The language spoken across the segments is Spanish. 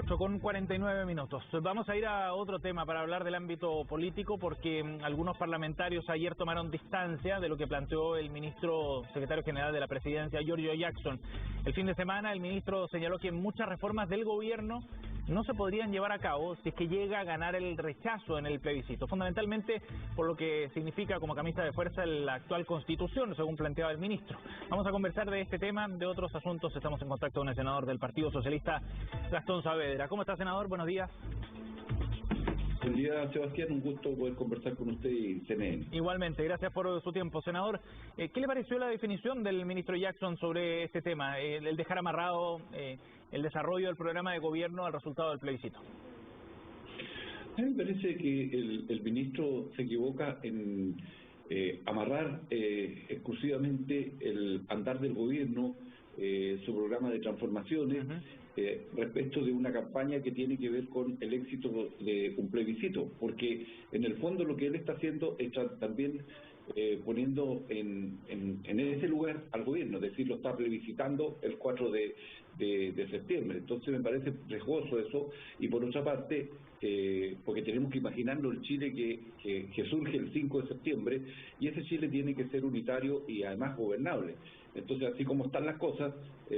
8:49. Vamos a ir a otro tema para hablar del ámbito político, porque algunos parlamentarios ayer tomaron distancia de lo que planteó el ministro secretario general de la presidencia, Giorgio Jackson. El fin de semana el ministro señaló que muchas reformas del gobierno no se podrían llevar a cabo si es que llega a ganar el rechazo en el plebiscito, fundamentalmente por lo que significa como camisa de fuerza la actual constitución, según planteaba el ministro. Vamos a conversar de este tema, de otros asuntos. Estamos en contacto con el senador del Partido Socialista, Gastón Saavedra. ¿Cómo está, senador? Buenos días. Buen día, Sebastián. Un gusto poder conversar con usted y CNN. Igualmente, gracias por su tiempo. Senador, ¿qué le pareció la definición del ministro Jackson sobre este tema, el dejar amarrado el desarrollo del programa de gobierno al resultado del plebiscito? A mí me parece que el ministro se equivoca en amarrar exclusivamente el andar del gobierno, su programa de transformaciones, respecto de una campaña que tiene que ver con el éxito de un plebiscito, porque en el fondo lo que él está haciendo es también poniendo en ese lugar al gobierno, es decir, lo está plebiscitando el 4 de septiembre. Entonces me parece riesgoso eso, y por otra parte, porque tenemos que imaginarnos el Chile que surge el 5 de septiembre, y ese Chile tiene que ser unitario y además gobernable. Entonces, así como están las cosas,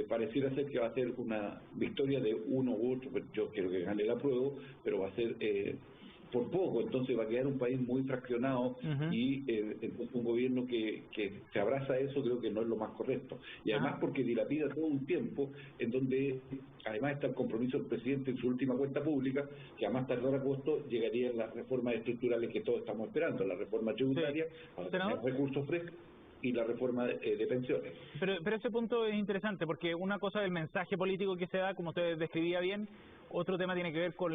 pareciera ser que va a ser una victoria de uno u otro. Yo quiero que gane el apruebo, pero va a ser por poco. Entonces va a quedar un país muy fraccionado, y un gobierno que se abraza a eso creo que no es lo más correcto. Y además porque dilapida todo un tiempo en donde además está el compromiso del presidente en su última cuenta pública, que a más tardar agosto llegarían las reformas estructurales que todos estamos esperando, la reforma tributaria, para tener recursos frescos, y la reforma de pensiones. Pero ese punto es interesante, porque una cosa es el mensaje político que se da, como usted describía bien, otro tema tiene que ver con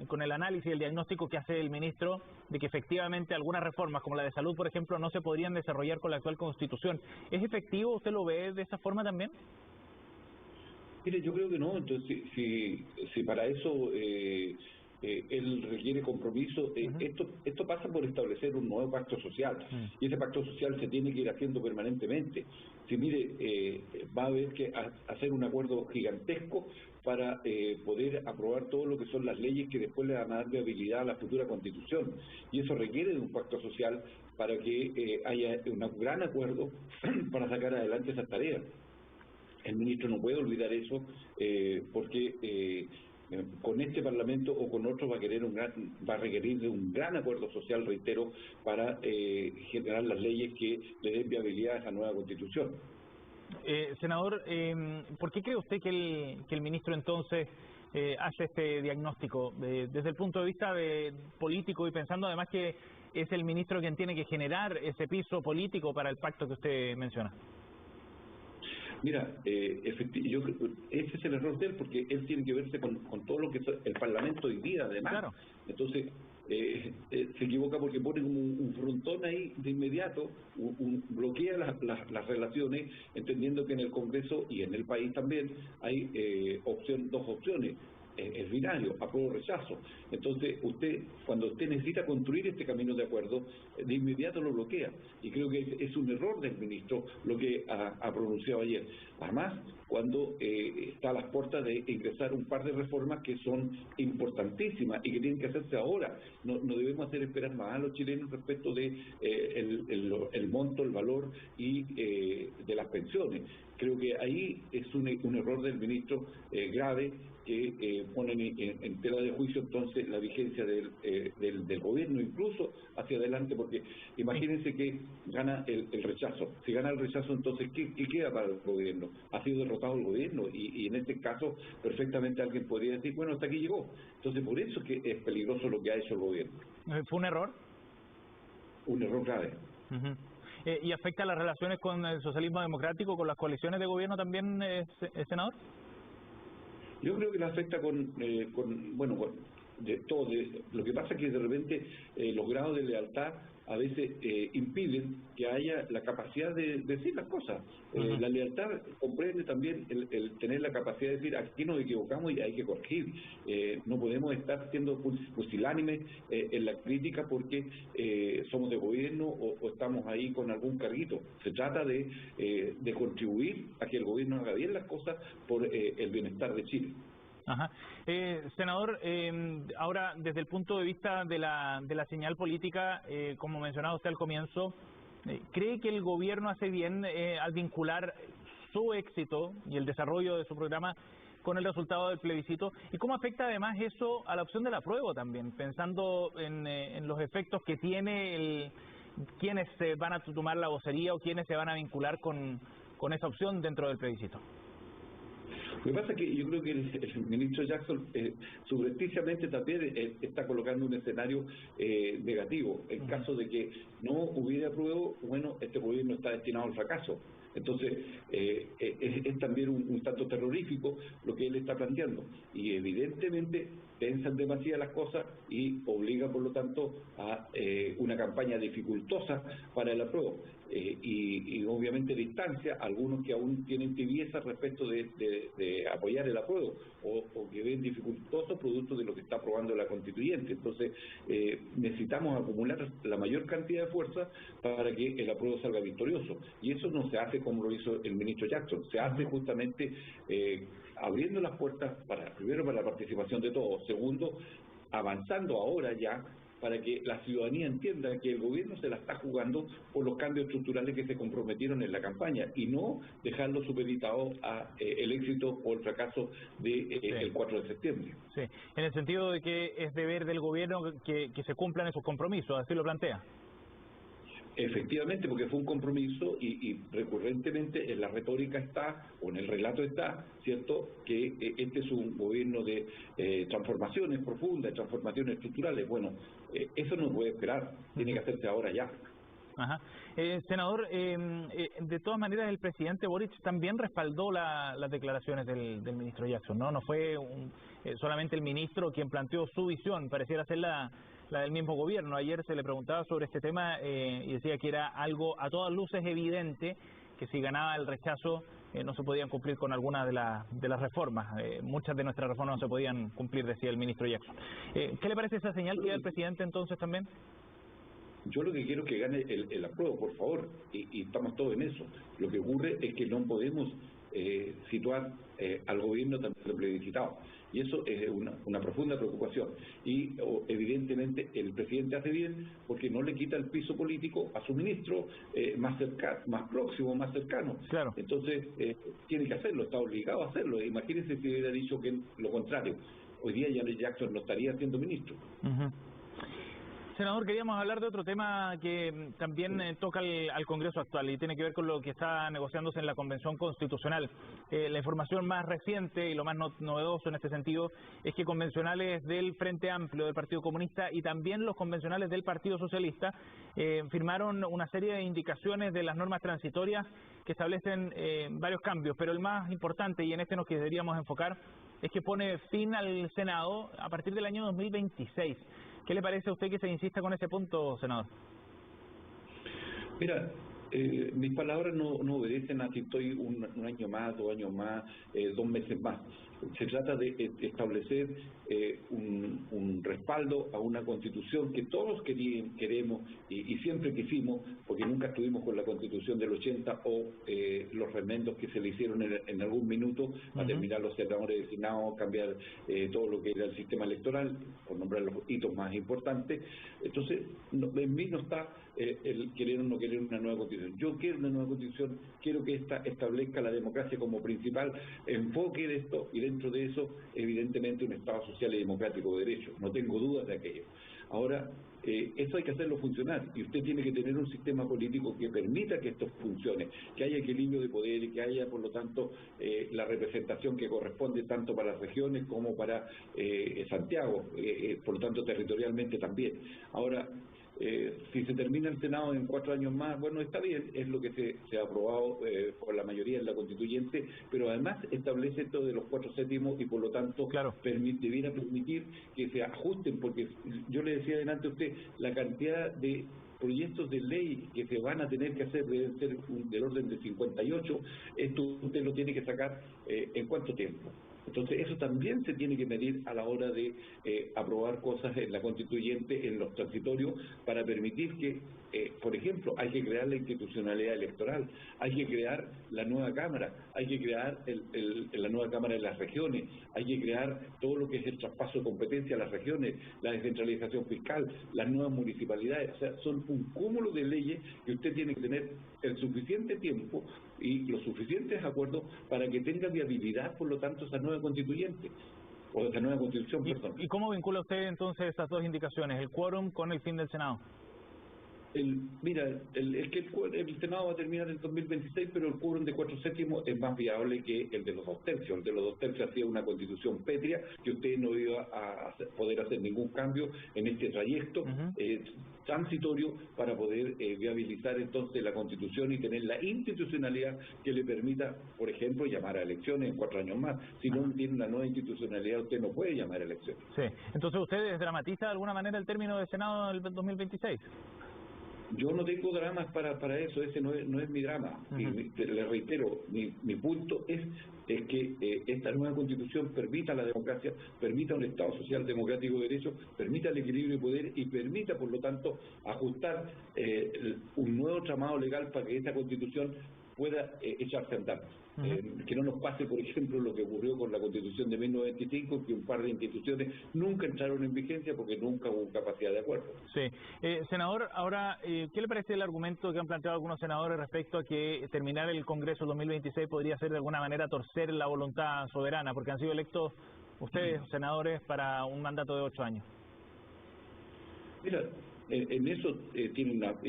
con el análisis y el diagnóstico que hace el ministro de que efectivamente algunas reformas, como la de salud, por ejemplo, no se podrían desarrollar con la actual Constitución. ¿Es efectivo? ¿Usted lo ve de esa forma también? Mire, yo creo que no. Entonces, si para eso él requiere compromiso, esto pasa por establecer un nuevo pacto social, y ese pacto social se tiene que ir haciendo permanentemente. Si mire, va a haber que hacer un acuerdo gigantesco para poder aprobar todo lo que son las leyes que después le van a dar viabilidad a la futura Constitución, y eso requiere de un pacto social para que haya un gran acuerdo para sacar adelante esas tareas. El ministro no puede olvidar eso, porque con este Parlamento o con otro va a requerir de un gran acuerdo social, reitero, para generar las leyes que le den viabilidad a esa nueva Constitución. Senador, ¿por qué cree usted que el ministro entonces hace este diagnóstico? Desde el punto de vista político, y pensando además que es el ministro quien tiene que generar ese piso político para el pacto que usted menciona. Mira, yo creo que ese es el error de él, porque él tiene que verse con todo lo que es el Parlamento hoy día, además. Claro. Entonces, se equivoca porque pone como un frontón ahí de inmediato, bloquea las relaciones, entendiendo que en el Congreso y en el país también hay dos opciones. Es binario, apruebo o rechazo. Entonces, cuando usted necesita construir este camino de acuerdo, de inmediato lo bloquea, y creo que es un error del ministro lo que ha pronunciado ayer. Además, cuando está a las puertas de ingresar un par de reformas que son importantísimas y que tienen que hacerse ahora. No debemos hacer esperar más a los chilenos respecto de el monto, el valor y de las pensiones. Creo que ahí es un error del ministro grave, que ponen en tela de juicio entonces la vigencia del gobierno, incluso hacia adelante, porque imagínense que gana el rechazo. Si gana el rechazo, entonces ¿qué queda para el gobierno? Ha sido derrotado el gobierno, y en este caso perfectamente alguien podría decir, bueno, hasta aquí llegó. Entonces por eso es que es peligroso lo que ha hecho el gobierno. ¿Fue un error? Un error grave. ¿Y afecta las relaciones con el socialismo democrático, con las coaliciones de gobierno también, senador? Yo creo que la afecta con de todo. Lo que pasa es que de repente los grados de lealtad a veces impiden que haya la capacidad de decir las cosas. La lealtad comprende también el tener la capacidad de decir, aquí nos equivocamos y hay que corregir. No podemos estar siendo pusilánimes en la crítica porque somos de gobierno o estamos ahí con algún carguito. Se trata de contribuir a que el gobierno haga bien las cosas por el bienestar de Chile. Ajá. Senador, ahora desde el punto de vista de la señal política, como mencionaba usted al comienzo, ¿cree que el gobierno hace bien al vincular su éxito y el desarrollo de su programa con el resultado del plebiscito? ¿Y cómo afecta además eso a la opción del apruebo también, pensando en los efectos que tiene quiénes se van a tomar la vocería o quiénes se van a vincular con esa opción dentro del plebiscito? Lo que pasa es que yo creo que el ministro Jackson subrepticiamente también está colocando un escenario negativo. En caso de que no hubiera apruebo, bueno, este gobierno está destinado al fracaso. Entonces, es también un tanto terrorífico lo que él está planteando. Y evidentemente pensan demasiado las cosas y obliga, por lo tanto, a una campaña dificultosa para el apruebo. Y obviamente distancia a algunos que aún tienen tibieza respecto de apoyar el apruebo o que ven dificultoso producto de lo que está aprobando la constituyente. Entonces, necesitamos acumular la mayor cantidad de fuerza para que el apruebo salga victorioso. Y eso no se hace como lo hizo el ministro Jackson, se hace justamente abriendo las puertas primero para la participación de todos, segundo, avanzando ahora ya para que la ciudadanía entienda que el gobierno se la está jugando por los cambios estructurales que se comprometieron en la campaña y no dejarlo supeditado a el éxito o el fracaso del 4 de septiembre. Sí, en el sentido de que es deber del gobierno que se cumplan esos compromisos, así lo plantea. Efectivamente, porque fue un compromiso y recurrentemente en la retórica está, o en el relato está, ¿cierto?, que este es un gobierno de transformaciones profundas, transformaciones estructurales. Bueno, eso no puede esperar, tiene que hacerse ahora ya. Ajá. Senador, de todas maneras el presidente Boric también respaldó las declaraciones del ministro Jackson, ¿no? No fue solamente el ministro quien planteó su visión, pareciera ser la del mismo gobierno. Ayer se le preguntaba sobre este tema y decía que era algo a todas luces evidente que si ganaba el rechazo no se podían cumplir con algunas de las reformas. Muchas de nuestras reformas no se podían cumplir, decía el ministro Jackson. ¿Qué le parece esa señal que da el presidente entonces también? Yo lo que quiero es que gane el apruebo, por favor, y estamos todos en eso. Lo que ocurre es que no podemos situar al gobierno tan plebiscitado, y eso es una profunda preocupación. Y evidentemente el presidente hace bien porque no le quita el piso político a su ministro más próximo, más cercano. Claro. Entonces tiene que hacerlo, está obligado a hacerlo. Imagínense si hubiera dicho que lo contrario. Hoy día ya Jackson no estaría siendo ministro. Senador, queríamos hablar de otro tema que también toca al Congreso actual y tiene que ver con lo que está negociándose en la Convención Constitucional. La información más reciente y lo más novedoso en este sentido es que convencionales del Frente Amplio, del Partido Comunista y también los convencionales del Partido Socialista firmaron una serie de indicaciones de las normas transitorias que establecen varios cambios, pero el más importante, y en este nos queríamos enfocar, es que pone fin al Senado a partir del año 2026. ¿Qué le parece a usted que se insista con ese punto, senador? Mira, mis palabras no obedecen a si estoy un año más, 2 años más, 2 meses más. Se trata de establecer un respaldo a una constitución que todos queremos y siempre quisimos, porque nunca estuvimos con la constitución del 80 o los remendos que se le hicieron en algún minuto a terminar los senadores designados, cambiar todo lo que era el sistema electoral, por nombrar los hitos más importantes. Entonces, en mí no está el querer o no querer una nueva constitución. Yo quiero una nueva constitución, quiero que esta establezca la democracia como principal enfoque de esto y dentro de eso, evidentemente, un Estado social y democrático de derecho. No tengo dudas de aquello. Ahora, eso hay que hacerlo funcionar y usted tiene que tener un sistema político que permita que esto funcione, que haya equilibrio de poder y que haya, por lo tanto, la representación que corresponde tanto para las regiones como para Santiago, por lo tanto, territorialmente también. Ahora, si se termina el Senado en 4 años más, bueno, está bien, es lo que se ha aprobado por la mayoría en la constituyente, pero además establece esto de los 4/7 y por lo tanto claro, debiera permitir que se ajusten, porque yo le decía adelante a usted, la cantidad de proyectos de ley que se van a tener que hacer deben ser del orden de 58, esto usted lo tiene que sacar ¿en cuánto tiempo? Entonces eso también se tiene que medir a la hora de aprobar cosas en la constituyente, en los transitorios, para permitir que por ejemplo, hay que crear la institucionalidad electoral, hay que crear la nueva Cámara, hay que crear la nueva Cámara de las regiones, hay que crear todo lo que es el traspaso de competencia a las regiones, la descentralización fiscal, las nuevas municipalidades. O sea, son un cúmulo de leyes que usted tiene que tener el suficiente tiempo y los suficientes acuerdos para que tenga viabilidad, por lo tanto, esa nueva constituyente. O esa nueva constitución, perdón. ¿Y cómo vincula usted entonces estas dos indicaciones, el quórum con el fin del Senado? Mira, el Senado va a terminar en 2026, pero el quórum de 4/7 es más viable que el de los 2/3. El de los 2/3 hacía una constitución pétrea que usted no iba a poder hacer ningún cambio en este trayecto transitorio para poder viabilizar entonces la constitución y tener la institucionalidad que le permita, por ejemplo, llamar a elecciones en 4 años más. Si no tiene una nueva institucionalidad, usted no puede llamar a elecciones. Sí. Entonces, ¿usted desdramatiza de alguna manera el término de Senado del 2026? Yo no tengo dramas para eso, ese no es mi drama. Le reitero, mi punto es que esta nueva constitución permita la democracia, permita un Estado social democrático de derecho, permita el equilibrio de poder y permita, por lo tanto, ajustar un nuevo tramado legal para que esta constitución pueda echarse a andar. Que no nos pase, por ejemplo, lo que ocurrió con la Constitución de 1925, que un par de instituciones nunca entraron en vigencia porque nunca hubo capacidad de acuerdo. Sí. Senador, ahora, ¿qué le parece el argumento que han planteado algunos senadores respecto a que terminar el Congreso 2026 podría ser de alguna manera torcer la voluntad soberana, porque han sido electos ustedes, senadores, para un mandato de 8 años? Mira, en eso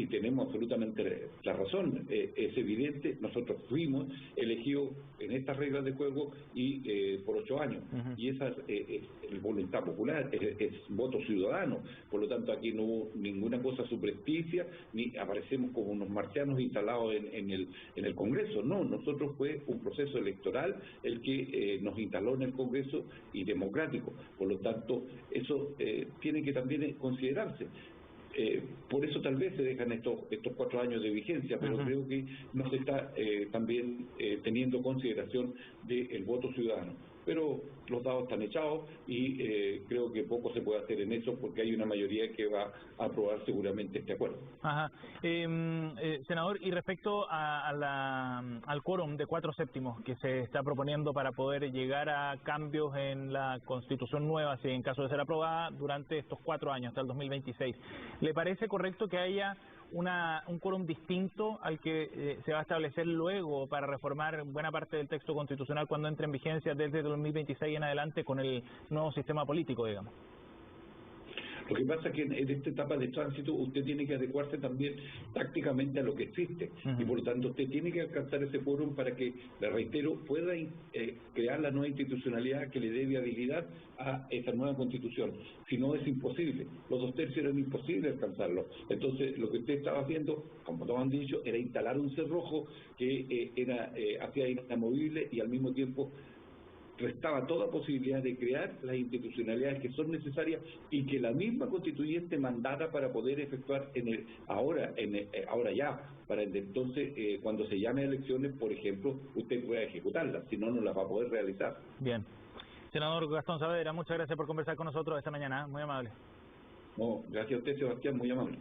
tenemos absolutamente la razón. Es evidente, nosotros fuimos elegidos en estas reglas de juego y por 8 años. Y esa es voluntad popular, es voto ciudadano. Por lo tanto, aquí no hubo ninguna cosa subrepticia, ni aparecemos como unos marcianos instalados en el Congreso. No, nosotros fue un proceso electoral el que nos instaló en el Congreso y democrático. Por lo tanto, eso tiene que también considerarse. Por eso tal vez se dejan estos 4 años de vigencia, pero creo que no se está también teniendo consideración del voto ciudadano. Pero los dados están echados y creo que poco se puede hacer en eso porque hay una mayoría que va a aprobar seguramente este acuerdo. Senador, y respecto al quórum de 4/7 que se está proponiendo para poder llegar a cambios en la Constitución nueva, si en caso de ser aprobada, durante estos 4 años, hasta el 2026, ¿le parece correcto que haya un quórum distinto al que se va a establecer luego para reformar buena parte del texto constitucional cuando entre en vigencia desde el 2026 en adelante con el nuevo sistema político, digamos? Lo que pasa es que en esta etapa de tránsito usted tiene que adecuarse también tácticamente a lo que existe y por lo tanto usted tiene que alcanzar ese quórum para que, le reitero, pueda crear la nueva institucionalidad que le dé viabilidad a esa nueva constitución. Si no, es imposible. Los 2/3 eran imposible alcanzarlo. Entonces, lo que usted estaba haciendo, como todos han dicho, era instalar un cerrojo que hacía inamovible y al mismo tiempo restaba toda posibilidad de crear las institucionalidades que son necesarias y que la misma constituyente mandara para poder efectuar ahora ya, para entonces cuando se llame a elecciones, por ejemplo, usted pueda ejecutarlas, si no, no las va a poder realizar. Bien. Senador Gastón Saavedra, muchas gracias por conversar con nosotros esta mañana, muy amable. No, gracias a usted, Sebastián, muy amable.